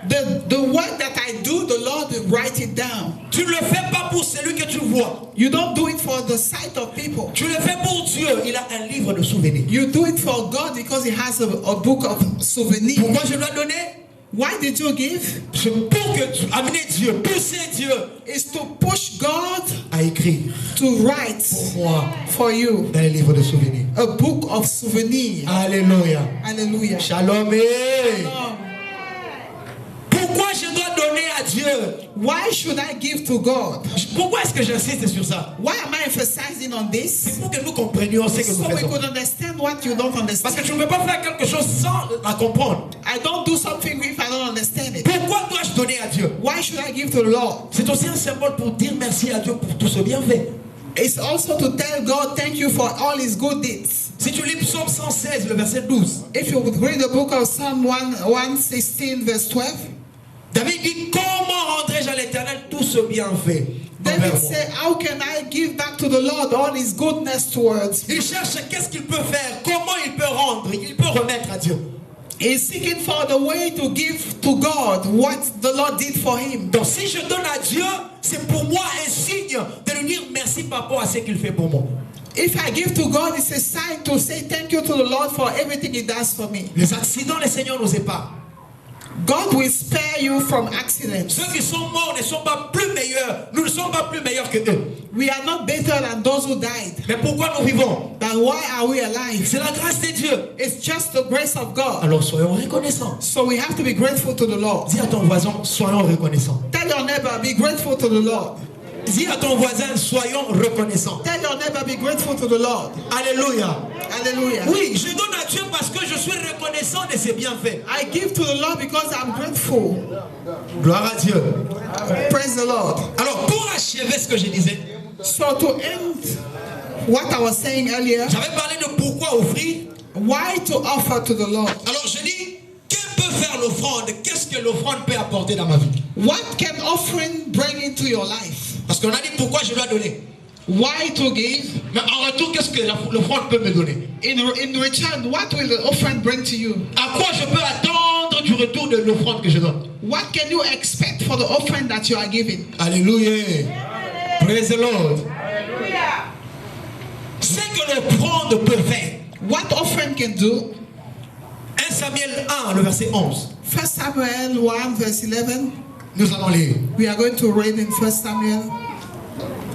The work that I do, the Lord will write it down. Tu ne le fais pas pour celui que tu vois. You don't do it for the sight of people. Tu le fais pour Dieu. Il a un livre de souvenirs. You do it for God because He has a book of souvenirs. Pourquoi je dois donner? Why did you give? C'est pour que tu amener Dieu, pousser Dieu It's to push God à écrire to write pour moi for you dans les livres de souvenirs. a book of souvenirs. Alléluia. Hallelujah. Shalom. Oh, Pourquoi je dois donner à Dieu? why should I give to God? Pourquoi est-ce que j'insiste sur ça? Why am I emphasizing on this? C'est pour que nous comprenions ce que nous So we faisons. could understand what you don't Parce understand. que tu ne peux pas faire quelque chose sans la comprendre. I don't do something if I don't understand it. Pourquoi dois-je donner à Dieu? Why should I give to the Lord? C'est aussi un symbole pour dire merci à Dieu pour tout ce bienfait. It's also to tell God thank you for all His good deeds. Si tu lis Psaume 116, le verset 12, If you would read the book of Psalm 116 verse 12, David dit, comment rendrai-je à l'Éternel tout ce bienfait David envers moi? said, how can I give back to the Lord all His goodness towards me? Il cherche qu'est-ce qu'il peut faire, comment il peut rendre, il peut remettre à Dieu. He's seeking for the way to give to God what the Lord did for him. Donc si je donne à Dieu, c'est pour moi un signe de lui dire merci par rapport à ce qu'il fait pour moi. If I give to God, it's a sign to say thank you to the Lord for everything He does for me. Les accidents, le Seigneur nous épargne. God will spare you from accidents. Ceux qui sont morts ne sont pas plus meilleurs. Nous ne sommes pas plus meilleurs que eux. We are not better than those who died. Mais pourquoi nous vivons? But why are we alive? C'est la grâce de Dieu. It's just the grace of God. Alors soyons reconnaissants. So we have to be grateful to the Lord. Dis à ton voisin, soyons reconnaissants. Tell your neighbor, be grateful to the Lord. Dis à ton voisin, soyons reconnaissants. Tell your neighbor, be grateful to the Lord. Alléluia. Hallelujah. Oui, je donne à Dieu parce que je suis reconnaissant de ses bienfaits. I give to the Lord because I'm grateful. Gloire à Dieu. Praise the Lord. Alors, pour achever ce que je disais, So to end what I was saying earlier, j'avais parlé de pourquoi offrir. why to offer to the Lord? Alors, je dis, que peut faire l'offrande? Qu'est-ce que l'offrande peut apporter dans ma vie? What can offering bring into your life? Parce qu'on a dit pourquoi je dois donner. Why to give? Mais en retour, qu'est-ce que l'offrande peut me donner? In return, what will the offering bring to you? À quoi je peux attendre du retour de l'offrande que je donne? What can you expect for the offering that you are giving? Alléluia. Praise the Lord. Ce que l'offrande peut faire. What offering can do? 1 Samuel 1, le verset 11. 1 Samuel 1 verse 11. Nous allons lire. We are going to read in 1 Samuel.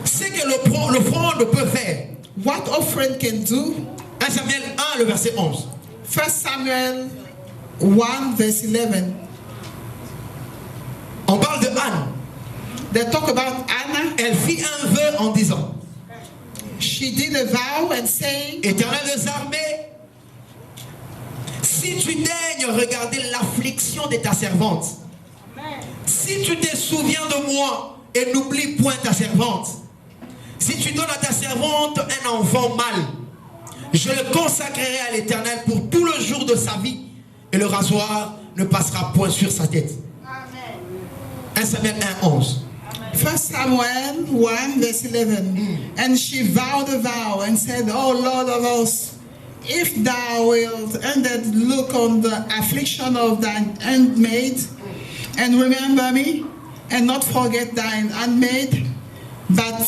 Ce que l'offrande peut faire? What offering can do? 1 Samuel 1, le verset 11. 1 Samuel 1 verse 11. On parle de Anne. They talk about Anna. Elle fit un vœu en disant, She did a vow and saying, Éternel des armées, si tu daignes regarder l'affliction de ta servante, si tu te souviens de moi et n'oublie point ta servante, si tu donnes à ta servante un enfant mâle, je le consacrerai à l'Éternel pour tout le jour de sa vie, et le rasoir ne passera point sur sa tête. 1 Samuel 1, 11. 1 Samuel 1 verse 11. And she vowed a vow and said, O Lord of hosts, if thou wilt indeed look on the affliction of thine handmaid, and remember me, and not forget thine handmaid, but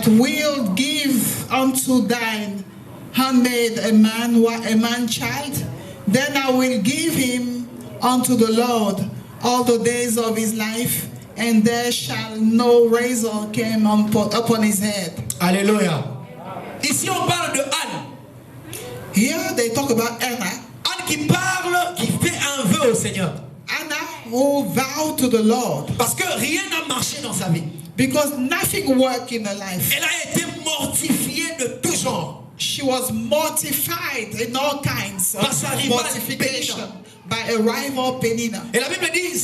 wilt give unto thine handmaid a man child, then I will give him unto the Lord all the days of his life, and there shall no razor come upon his head. Alléluia. Ici on parle de Anne. Here they talk about Anna. Anne qui parle, qui fait un vœu au Seigneur. Anna who vowed to the Lord. Parce que rien n'a marché dans sa vie. Because nothing worked in her life. Elle a été mortifiée de tout genre. She was mortified in all kinds Par sa of rivale mortification by a rival Penina. Et la Bible dit,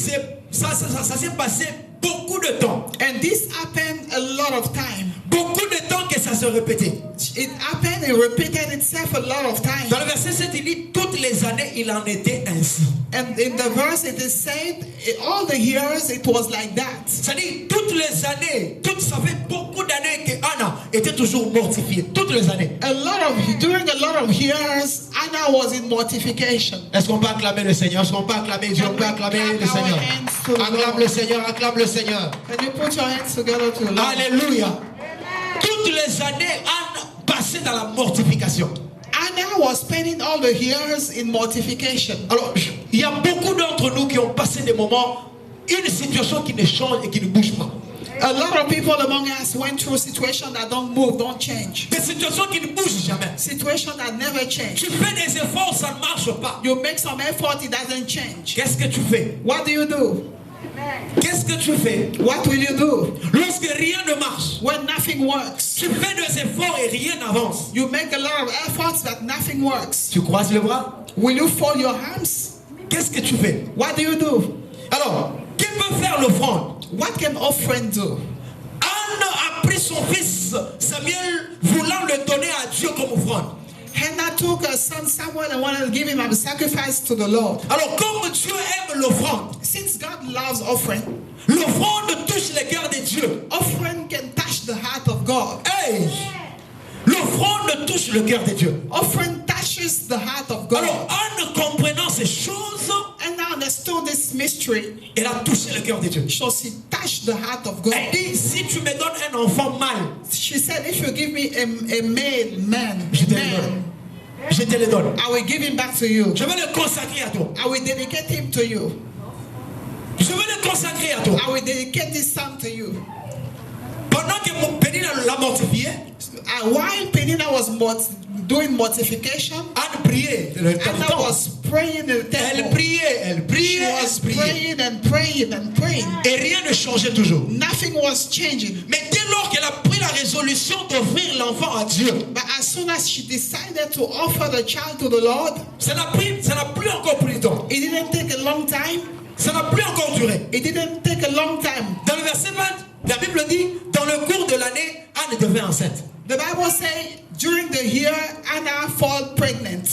ça s'est passé beaucoup de temps. And this happened a lot of time. Beaucoup de temps que ça se répétait. It happened and repeated itself a lot of times. Dans le verset 7, il dit, toutes les années, il en était ainsi. And in the verse it is said, all the years it was like that. C'est-à-dire, toutes les années, ça fait beaucoup d'années que Anna était toujours mortifiée. Toutes les années. During a lot of years, Anna was in mortification. Est-ce qu'on peut acclamer le Seigneur? Est-ce qu'on peut acclamer Dieu? On peut acclamer le Seigneur. Acclame le Seigneur, acclame le Seigneur. Can you put your hands together to the Lord? Alléluia. Toutes les années, Anne passait dans la mortification. Anna was spending all the years in mortification. Alors, il y a beaucoup d'entre nous qui ont passé des moments, une situation qui ne change et qui ne bouge pas. A lot of people among us went through situations that don't move, don't change. Des situations qui ne bougent jamais. Situations that never change. Tu fais des efforts, ça ne marche pas. You make some effort, it doesn't change. Qu'est-ce que tu fais? What do you do? Qu'est-ce que tu fais? What will you do? Lorsque rien ne marche, when nothing works? Tu fais des efforts et rien n'avance. You make a lot of efforts but nothing works. Tu croises les bras? Will you fold your hands? Qu'est-ce que tu fais? What do you do? Alors, qui peut faire l'offrande? What can offering do? Anne a pris son fils Samuel voulant le donner à Dieu comme offrande. Hannah took her son Samuel and wanted to give him a sacrifice to the Lord. Alors, comme Dieu aime l'offrande, since God loves offering, l'offrande touche le cœur de Dieu. Offering can touch the heart of God. Hey! L'offrande touche le cœur de Dieu. Offering touches the heart of God. Alors, Anne comprenant ces choses, Anna understood this mystery. Elle a touché le cœur de Dieu. So she touched the heart of God. Elle dit, si tu me donnes un enfant mâle, she said, if you give me a male man, je te le donne. Je te le donne. I will give him back to you. Je vais le consacrer à toi. I will dedicate him to you. Je vais le consacrer à toi. I will dedicate this son to you. Pendant que Penina l'a mortifié, while Penina was doing mortification, Anne priait. Anna was praying in the temple. Elle priait, She was praying and praying and praying. Et rien ne changeait toujours. Nothing was changing. Mais dès lors qu'elle a pris la résolution d'offrir l'enfant à Dieu, but as soon as she decided to offer the child to the Lord, ça n'a plus encore pris de temps. It didn't take a long time. Ça n'a plus encore duré. It didn't take a long time. Dans le verset 20, la Bible dit, dans le cours de l'année, Anne devint enceinte. The Bible says, during the year, Anna fell pregnant.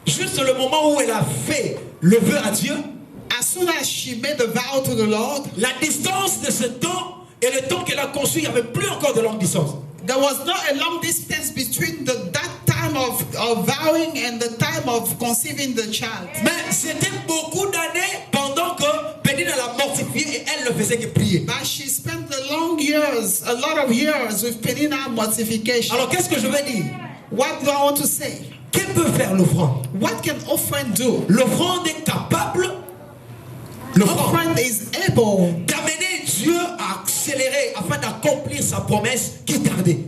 Juste le moment où elle a fait le vœu à Dieu, as soon as she made the vow to the Lord, la distance de ce temps et le temps qu'elle a conçu, il n'y avait plus encore de longue distance. There was not a long distance between that time of vowing and the time of conceiving the child. Mais c'était beaucoup d'années pendant que Penina l'a mortifiée et elle ne faisait que prier. But she spent a lot of years with Penina mortification. Alors qu'est-ce que je veux dire? What do I want to say? Que peut faire l'offrande? What can offering do? L'offrande est capable. Offering is able d'amener Dieu à accélérer accélérer afin d'accomplir sa promesse qui tardait.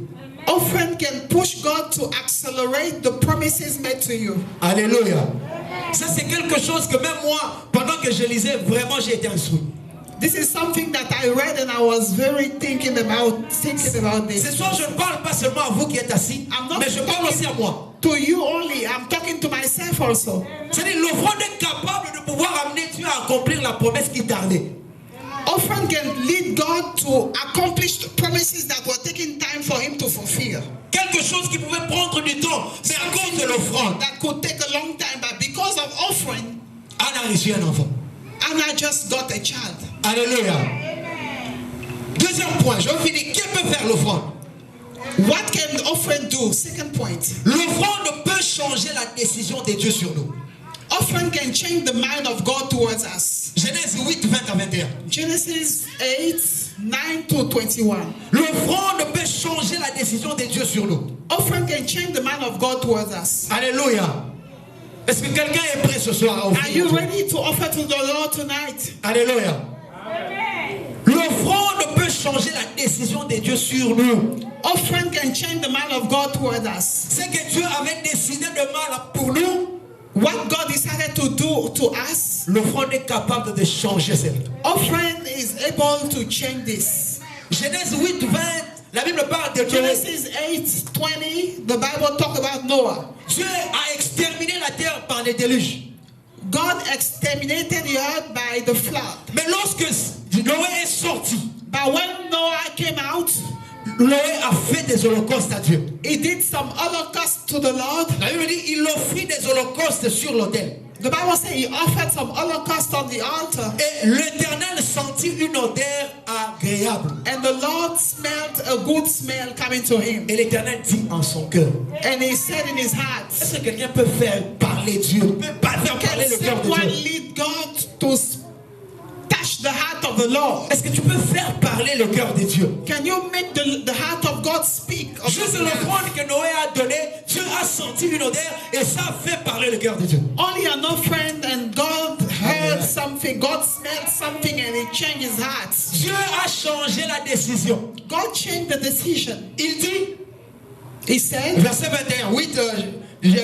Offering can push God to accelerate the promises made to you. Alléluia. Ça c'est quelque chose que même moi, pendant que je lisais, vraiment j'ai été instruit. This is something that I read and I was very thinking about this. Ce soir, je ne parle pas seulement à vous qui êtes assis, mais je parle aussi à moi. To you only, I'm talking to myself also. C'est-à-dire, l'offrande est capable de pouvoir amener Dieu à accomplir la promesse qui tardait. Offering can lead God to accomplish the promises that were taking time for him to fulfill. Quelque chose qui pouvait prendre du temps, mais à cause de l'offrande, That could take a long time, but because of offering, Anna a reçu un enfant. Anna just got a child. Alléluia. Deuxième point, je vais finir. Qui peut faire l'offrande? What can offering do? Second point. L'offrande peut changer la décision de Dieu sur nous. Offering can change the mind of God towards us. Genèse 8, 20 à 21. Genesis 8, 9 to 21. L'offrande peut changer la décision de Dieu sur nous. Offering can change the mind of God towards us. Alléluia. Est-ce que quelqu'un est prêt ce soir à offrir? Are you ready to offer to the Lord tonight? Alléluia. L'offrande peut changer la décision de Dieu sur nous. Offering can change the mind of God towards us. C'est que Dieu avait décidé de mal pour nous. What God decided to do to us, L'offrande est capable de changer cette vie. offering is able to change this. Genèse 8, 20, la Bible parle de Dieu. Genesis 8, 20, the Bible talk about Noah. Dieu a exterminé la terre par les déluges. God exterminated the earth by the flood. Mais lorsque Noé est sorti, But when Noah came out, Noé a fait des holocaustes à Dieu. he did some holocaust to the Lord. La Bible dit il offrit des holocaustes sur l'autel. The Bible says he offered some holocaust on the altar. Et l'Éternel sentit une odeur agréable. And the Lord smelled a good smell coming to him. Et l'Éternel dit en son cœur. And he said in his heart, Est-ce que quelqu'un peut faire parler Dieu? Peut pas faire parler can le cœur de someone Dieu? lead God to touch the heart of the Lord? Est-ce que tu peux faire parler le cœur de Dieu? Can you make the heart of God speak? Of Juste his mouth? l'offrande que Noé a donnée, Dieu a senti une odeur et ça a fait parler le cœur de Dieu. Only an offering and God heard something. God smelled something and it changed his heart. Dieu a changé la décision. God changed the decision. Il dit, He said, verset 21,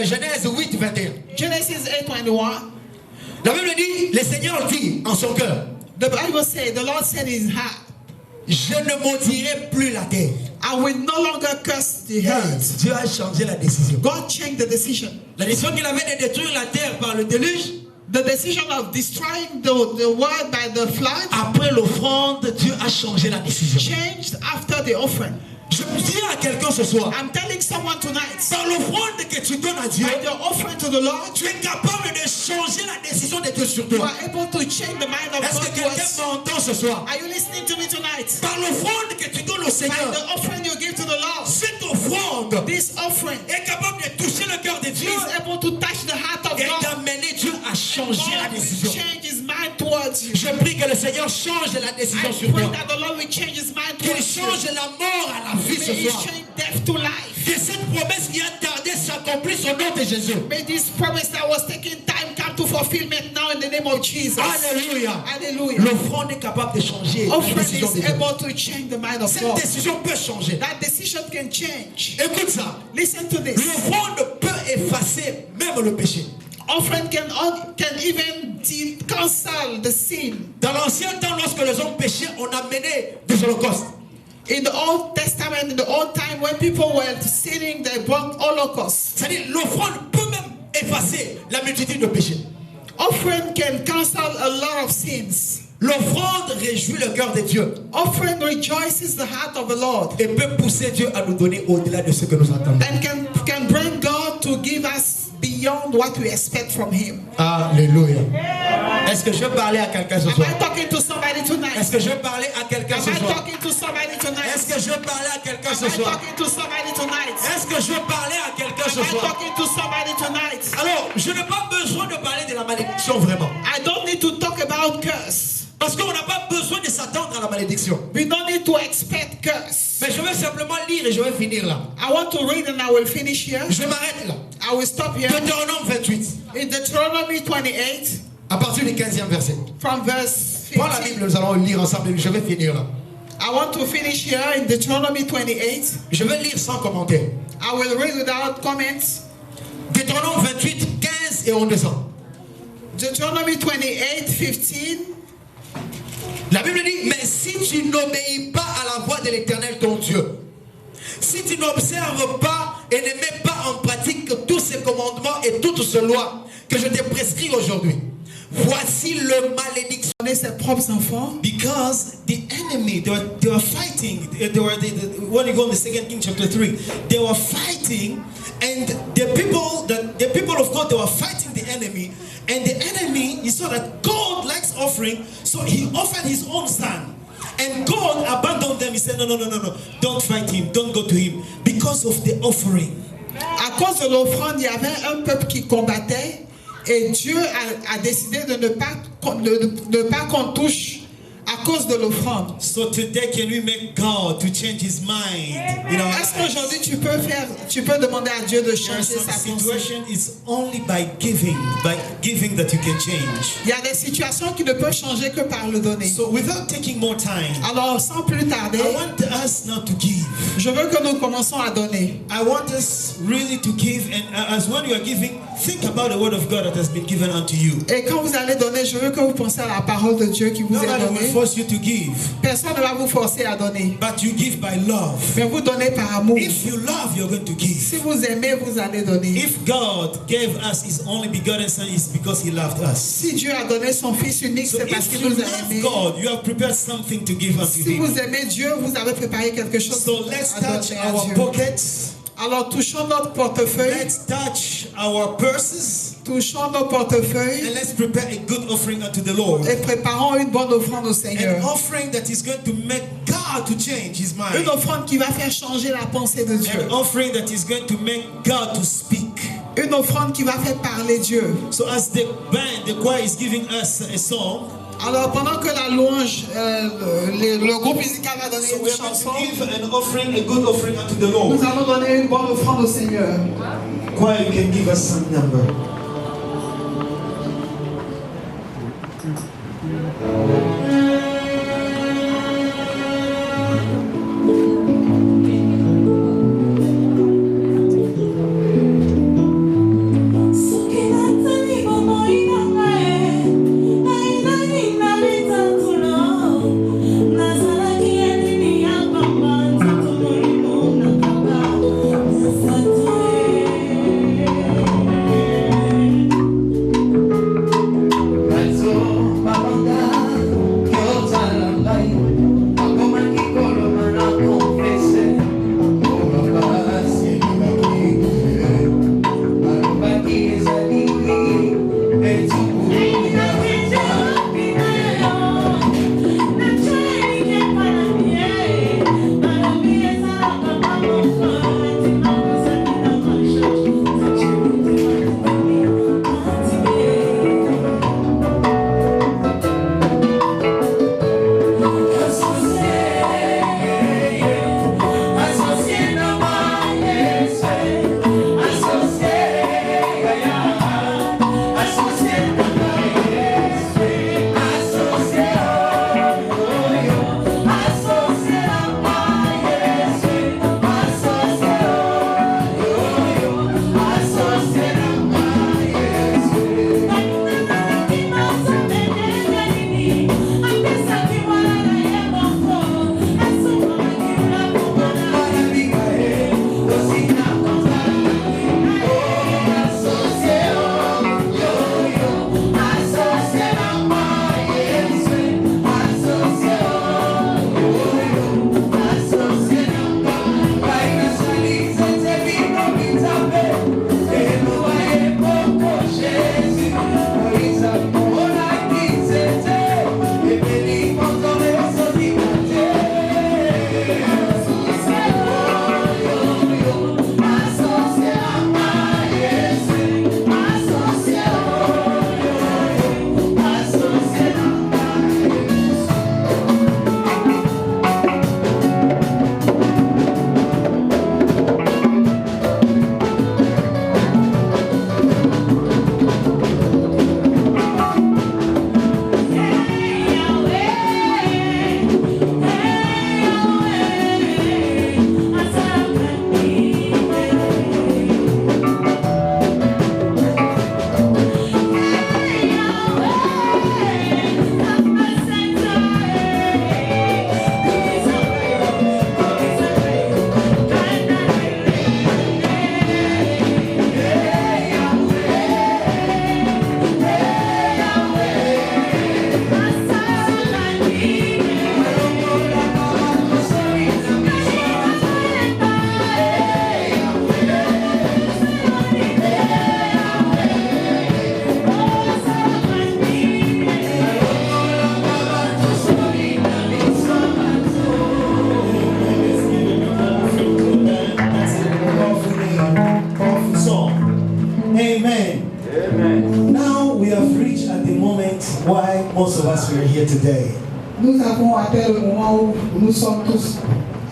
Genèse 8, 21. Genesis 8:21. La Bible dit, le Seigneur dit en son cœur, The Bible said, the Lord said in his heart, je ne maudirai plus la terre. I will no longer curse the earth. Dieu a changé la décision. God changed the decision. La décision qu'il avait de détruire la terre par le déluge, The decision of destroying the world by the flood après l'offrande, Dieu a changé la décision. changed after the offering. Je dis à quelqu'un ce soir, I'm telling someone tonight, par l'offrande que tu donnes à Dieu, by the offering to the Lord, tu es capable de changer la décision de Dieu sur you toi. are able to change the mind of Est-ce que God quelqu'un towards. m'entend ce soir? Are you listening to me tonight? Par l'offrande que tu donnes au By Seigneur, the offering you give to the Lord, cette offrande this offering est capable de toucher le cœur de Dieu is able to touch the heart of et God. d'amener Dieu à changer la God will décision. change his mind towards you. Je prie que le Seigneur change la I décision sur pray toi. that the Lord will change his mind Qu'il towards you. change la mort à la vie May ce he soir. change death to life. Que cette promesse qui a tardé s'accomplisse au nom de Jésus. May this promise that was taking time come to fulfillment now in the name of Jesus. Alléluia. Hallelujah. L'offrande est capable de changer la Offering décision de is Dieu. able to change the mind of Cette God. décision peut changer. That decision can change. Écoute ça. Listen to this. L'offrande peut effacer même le péché. Offering can even cancel the sin. Dans l'ancien temps, lorsque les hommes péchaient, on amenait des holocaustes. In the Old Testament, in the old time, when people were sinning, they brought holocaust. C'est-à-dire, l'offrande peut même effacer la multitude de péchés. Offering can cancel a lot of sins. L'offrande réjouit le cœur de Dieu Offering rejoices the heart of the Lord et peut pousser Dieu à nous donner au-delà de ce que nous attendons. and can bring God to give us beyond what we expect from Him. Alléluia. Est-ce que je veux parler à quelqu'un ce Am soir? I talking to somebody Est-ce tonight? que je veux parler à quelqu'un Am ce I soir? talking to somebody tonight? Est-ce que je veux parler à quelqu'un Am ce I soir? talking to somebody tonight? Est-ce que je veux parler à quelqu'un Am ce I soir? talking to somebody tonight? Alors, je n'ai pas besoin de parler de la malédiction vraiment. I don't need to talk about curse. Parce qu'on n'a pas besoin de s'attendre à la malédiction. We don't need to expect curse. Mais je vais simplement lire et je vais finir là. I want to read and I will finish here. Je m'arrête là. I will stop here. Deutéronome 28, In Deuteronomy 28, à partir du 15e verset. from verse Prends la 15. Bible, nous allons lire ensemble. Je vais finir là. I want to finish here in Deuteronomy 28. Je vais lire sans commentaire. I will read without comments. Deutéronome 28, 15 et on descend. Deuteronomy 28, 15. La Bible dit, mais si tu n'obéis pas à la voix de l'Éternel ton Dieu, si tu n'observes pas et ne mets pas en pratique tous ces commandements et toutes ces lois que je te prescris aujourd'hui, voici le malédiction. Donner ses propres enfants. Because the enemy, they were fighting. When you go in the 2 Kings chapter 3, they were fighting, and the people of God, they were fighting the enemy, and the enemy, he saw that God likes offering, so he offered his own son. And God abandoned them. He said, no, don't fight him, don't go to him, because of the offering. À cause de l'offrande, il y avait un peuple qui combattait et Dieu a décidé de ne pas qu'on touche à cause de l'offrande. So today, can we make God to change his mind? Est-ce qu'aujourd'hui tu peux demander à Dieu de changer sa pensée? Situation is only by giving that you can change. Il y a des situations qui ne peuvent changer que par le donner. So without taking more time, Alors sans plus tarder, I want us now to give. je veux que nous commençons à donner. I want us really to give, and as when you are giving, think about the word of God that has been given unto you. Et quand vous allez donner, je veux que vous pensiez à la parole de Dieu qui vous est Nobody will donnée. force you to give, Personne ne va vous forcer à donner, but you give by love. mais vous donnez par amour. If you love, you're going to give. Si vous aimez, vous allez donner. If God gave us his only begotten son, it's because he loved us. Si Dieu a donné son Fils unique, So c'est parce if qu'il you nous a love aimés. God, you have prepared something to give unto Si vous him. aimez Dieu, vous avez préparé quelque chose So let's à touch donner à our Dieu. pockets. Alors touchons notre portefeuille, Let's touch our purses. touchons nos portefeuilles And let's prepare a good offering unto the Lord. et préparons une bonne offrande au An Seigneur. offering that is going to make God to change his mind. Une offrande qui va faire changer la pensée de Dieu. An offering that is going to make God to speak. Une offrande qui va faire parler Dieu. So as the band, the choir is giving us a song, Alors pendant que la louange, le groupe musical va donner so une we are going chanson, to give an offering, a good offering unto the Lord. nous allons donner une bonne offrande au Seigneur. Choir, you can give us some number. Thank you. most of us were here today. Nous avons atteint le moment où nous sommes tous.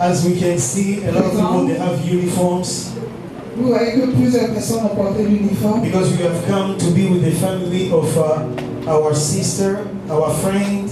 As we can see, a lot of people, they have uniforms Vous voyez que plusieurs personnes ont porté l'uniforme because we have come to be with the family of our sister, our friend,